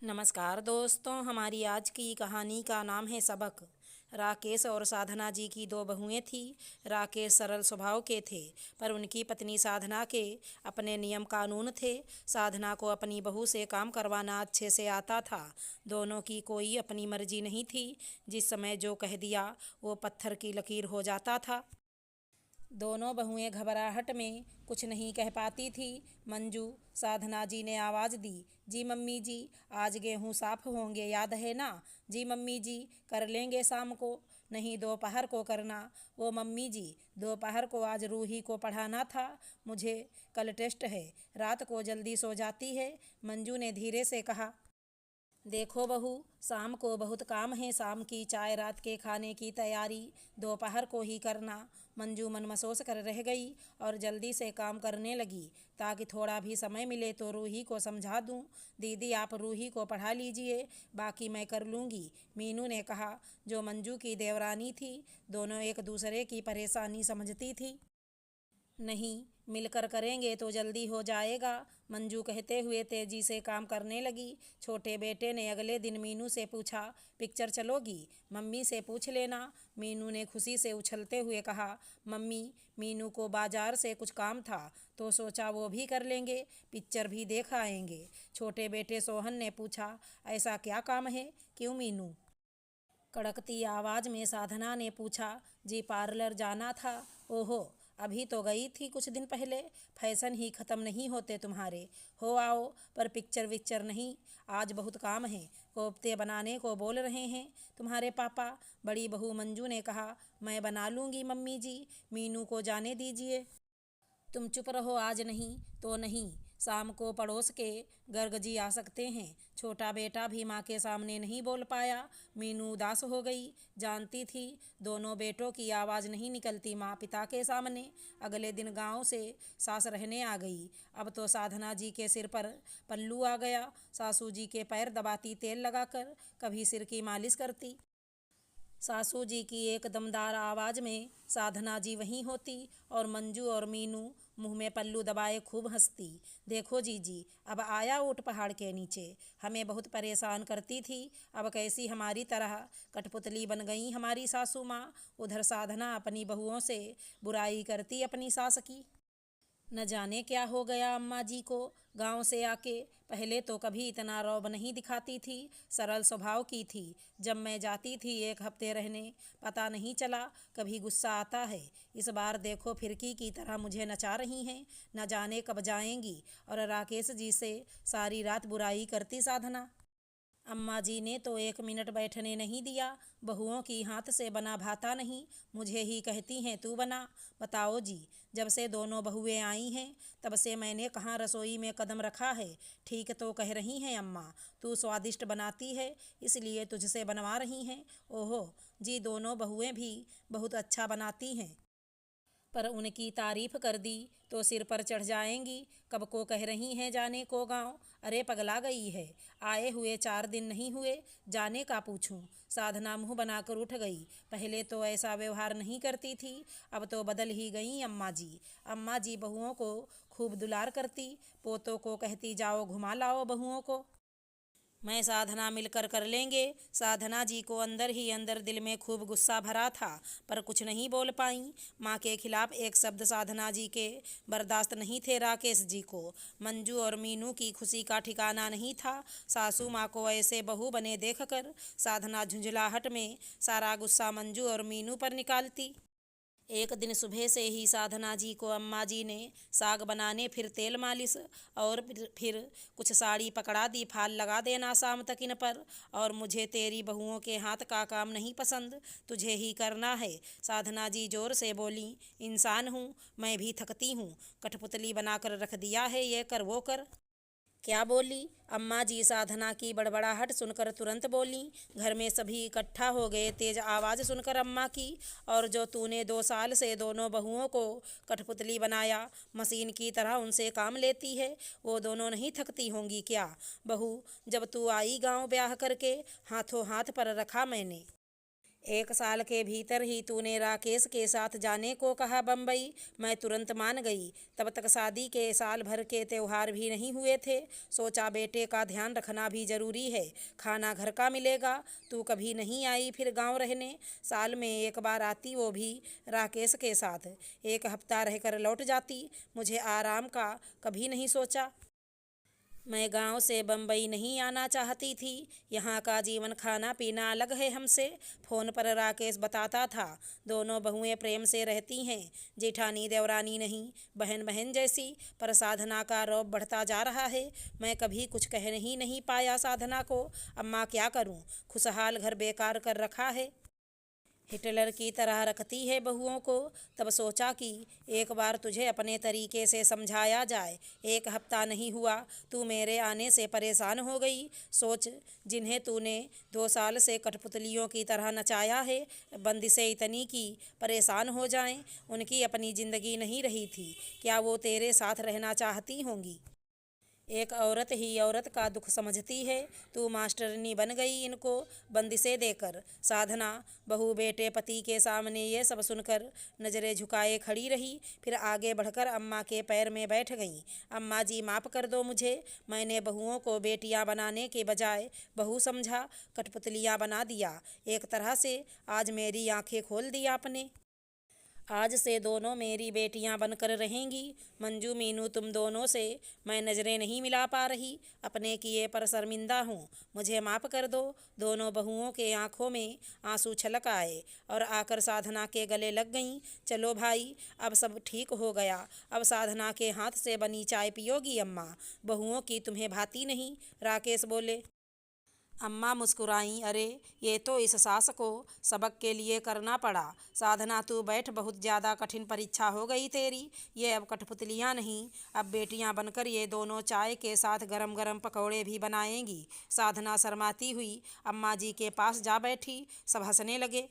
नमस्कार दोस्तों, हमारी आज की कहानी का नाम है सबक। राकेश और साधना जी की दो बहुएं थीं। राकेश सरल स्वभाव के थे, पर उनकी पत्नी साधना के अपने नियम कानून थे। साधना को अपनी बहू से काम करवाना अच्छे से आता था। दोनों की कोई अपनी मर्जी नहीं थी। जिस समय जो कह दिया वो पत्थर की लकीर हो जाता था। दोनों बहुएं घबराहट में कुछ नहीं कह पाती थी। मंजू, साधना जी ने आवाज़ दी, जी मम्मी जी, आज गेहूँ साफ होंगे, याद है ना? जी मम्मी जी, कर लेंगे शाम को। नहीं, दोपहर को करना। वो मम्मी जी, दोपहर को आज रूही को पढ़ाना था, मुझे कल टेस्ट है, रात को जल्दी सो जाती है। मंजू ने धीरे से कहा, देखो बहू, शाम को बहुत काम है, शाम की चाय, रात के खाने की तैयारी दोपहर को ही करना। मंजू मनमसोस कर रह गई और जल्दी से काम करने लगी ताकि थोड़ा भी समय मिले तो रूही को समझा दूं। दीदी, आप रूही को पढ़ा लीजिए, बाकी मैं कर लूँगी, मीनू ने कहा, जो मंजू की देवरानी थी। दोनों एक दूसरे की परेशानी समझती थी। नहीं, मिलकर करेंगे तो जल्दी हो जाएगा, मंजू कहते हुए तेजी से काम करने लगी। छोटे बेटे ने अगले दिन मीनू से पूछा, पिक्चर चलोगी? मम्मी से पूछ लेना, मीनू ने खुशी से उछलते हुए कहा। मम्मी, मीनू को बाजार से कुछ काम था तो सोचा वो भी कर लेंगे, पिक्चर भी देख आएंगे। छोटे बेटे सोहन ने पूछा, ऐसा क्या काम है, क्यों मीनू? कड़कती आवाज़ में साधना ने पूछा, जी पार्लर जाना था। ओहो, अभी तो गई थी कुछ दिन पहले, फैशन ही ख़त्म नहीं होते तुम्हारे। हो आओ, पर पिक्चर विक्चर नहीं, आज बहुत काम है, कोफ्ते बनाने को बोल रहे हैं तुम्हारे पापा। बड़ी बहू मंजू ने कहा, मैं बना लूँगी मम्मी जी, मीनू को जाने दीजिए। तुम चुप रहो, आज नहीं तो नहीं, शाम को पड़ोस के गर्गजी आ सकते हैं। छोटा बेटा भी माँ के सामने नहीं बोल पाया। मीनू उदास हो गई, जानती थी दोनों बेटों की आवाज़ नहीं निकलती माँ पिता के सामने। अगले दिन गांव से सास रहने आ गई। अब तो साधना जी के सिर पर पल्लू आ गया। सासू जी के पैर दबाती, तेल लगाकर, कभी सिर की मालिश करती। सासू जी की एक दमदार आवाज़ में साधना जी वहीं होती और मंजू और मीनू मुंह में पल्लू दबाए खूब हंसती। देखो जीजी, अब आया ऊँट पहाड़ के नीचे, हमें बहुत परेशान करती थी, अब कैसी हमारी तरह कठपुतली बन गई हमारी सासू माँ। उधर साधना अपनी बहुओं से बुराई करती अपनी सास की। न जाने क्या हो गया अम्मा जी को, गांव से आके पहले तो कभी इतना रौब नहीं दिखाती थी, सरल स्वभाव की थी। जब मैं जाती थी एक हफ्ते रहने, पता नहीं चला, कभी गुस्सा आता है। इस बार देखो फिरकी की तरह मुझे नचा रही हैं, न जाने कब जाएंगी। और राकेश जी से सारी रात बुराई करती साधना। अम्मा जी ने तो एक मिनट बैठने नहीं दिया। बहुओं की हाथ से बना भाता नहीं, मुझे ही कहती हैं तू बना। बताओ जी, जब से दोनों बहुएं आई हैं तब से मैंने कहाँ रसोई में कदम रखा है। ठीक तो कह रही हैं अम्मा, तू स्वादिष्ट बनाती है इसलिए तुझसे बनवा रही हैं। ओहो जी, दोनों बहुएं भी बहुत अच्छा बनाती हैं, पर उनकी तारीफ कर दी तो सिर पर चढ़ जाएंगी। कब को कह रही हैं जाने को गांव, अरे पगला गई है, आए हुए 4 दिन नहीं हुए, जाने का पूछूं। साधना मुंह बनाकर उठ गई। पहले तो ऐसा व्यवहार नहीं करती थी, अब तो बदल ही गई अम्मा जी। अम्मा जी बहुओं को खूब दुलार करती, पोतों को कहती जाओ घुमा लाओ बहुओं को। मैं साधना मिलकर कर लेंगे। साधना जी को अंदर ही अंदर दिल में खूब गुस्सा भरा था, पर कुछ नहीं बोल पाई। माँ के खिलाफ एक शब्द साधना जी के बर्दाश्त नहीं थे राकेश जी को। मंजू और मीनू की खुशी का ठिकाना नहीं था। सासू माँ को ऐसे बहू बने देखकर साधना झुंझलाहट में सारा गुस्सा मंजू और मीनू पर निकालती। एक दिन सुबह से ही साधना जी को अम्मा जी ने साग बनाने, फिर तेल मालिश और फिर कुछ साड़ी पकड़ा दी, फाल लगा देना शाम तक इन पर। और मुझे तेरी बहुओं के हाथ का काम नहीं पसंद, तुझे ही करना है। साधना जी जोर से बोली, इंसान हूँ, मैं भी थकती हूँ, कठपुतली बनाकर रख दिया है, ये कर वो कर। क्या बोली? अम्मा जी साधना की बड़बड़ाहट सुनकर तुरंत बोली। घर में सभी इकट्ठा हो गए तेज आवाज़ सुनकर अम्मा की। और जो तूने 2 साल से दोनों बहुओं को कठपुतली बनाया, मशीन की तरह उनसे काम लेती है, वो दोनों नहीं थकती होंगी क्या? बहू, जब तू आई गांव ब्याह करके, हाथों हाथ पर रखा मैंने। 1 साल के भीतर ही तूने राकेश के साथ जाने को कहा बम्बई। मैं तुरंत मान गई। तब तक शादी के साल भर के त्योहार भी नहीं हुए थे। सोचा बेटे का ध्यान रखना भी ज़रूरी है। खाना घर का मिलेगा। तू कभी नहीं आई फिर गांव रहने। साल में 1 बार आती, वो भी राकेश के साथ। 1 हफ्ता रहकर लौट जाती। मुझे आराम का कभी नहीं सोचा। मैं गांव से बम्बई नहीं आना चाहती थी। यहाँ का जीवन खाना पीना अलग है हमसे। फ़ोन पर राकेश बताता था, दोनों बहुएं प्रेम से रहती हैं, जेठानी देवरानी नहीं, बहन बहन जैसी। पर साधना का रौब बढ़ता जा रहा है। मैं कभी कुछ कह नहीं पाया साधना को। अम्मा क्या करूँ, खुशहाल घर बेकार कर रखा है। हिटलर की तरह रखती है बहुओं को। तब सोचा कि एक बार तुझे अपने तरीके से समझाया जाए। 1 हफ्ता नहीं हुआ, तू मेरे आने से परेशान हो गई। सोच, जिन्हें तूने 2 साल से कठपुतलियों की तरह नचाया है, बंदिशें इतनी की परेशान हो जाएं। उनकी अपनी ज़िंदगी नहीं रही थी, क्या वो तेरे साथ रहना चाहती होंगी? एक औरत ही औरत का दुख समझती है। तू मास्टरनी बन गई इनको बंदिशें देकर। साधना बहू बेटे पति के सामने ये सब सुनकर नज़रें झुकाए खड़ी रही। फिर आगे बढ़कर अम्मा के पैर में बैठ गई। अम्मा जी माफ़ कर दो मुझे। मैंने बहुओं को बेटियां बनाने के बजाय बहू समझा, कठपुतलियां बना दिया। एक तरह से आज मेरी आंखें खोल दी आपने। आज से दोनों मेरी बेटियां बनकर रहेंगी। मंजू मीनू, तुम दोनों से मैं नज़रें नहीं मिला पा रही। अपने किए पर शर्मिंदा हूँ, मुझे माफ़ कर दो। दोनों बहुओं के आंखों में आंसू छलक आए और आकर साधना के गले लग गईं। चलो भाई, अब सब ठीक हो गया। अब साधना के हाथ से बनी चाय पियोगी अम्मा? बहुओं की तुम्हें भाती नहीं, राकेश बोले। अम्मा मुस्कुराईं। अरे, ये तो इस सास को सबक के लिए करना पड़ा। साधना तू बैठ, बहुत ज़्यादा कठिन परीक्षा हो गई तेरी। ये अब कठपुतलियाँ नहीं, अब बेटियाँ बनकर ये दोनों चाय के साथ गरम गरम पकौड़े भी बनाएंगी। साधना शर्माती हुई अम्मा जी के पास जा बैठी। सब हंसने लगे।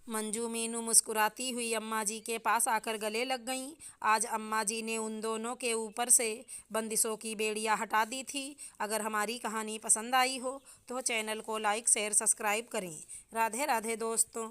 मंजू मीनू मुस्कुराती हुई अम्मा जी के पास आकर गले लग गईं। आज अम्मा जी ने उन दोनों के ऊपर से बंदिशों की बेड़ियां हटा दी थी। अगर हमारी कहानी पसंद आई हो तो चैनल को लाइक शेयर सब्सक्राइब करें। राधे राधे दोस्तों।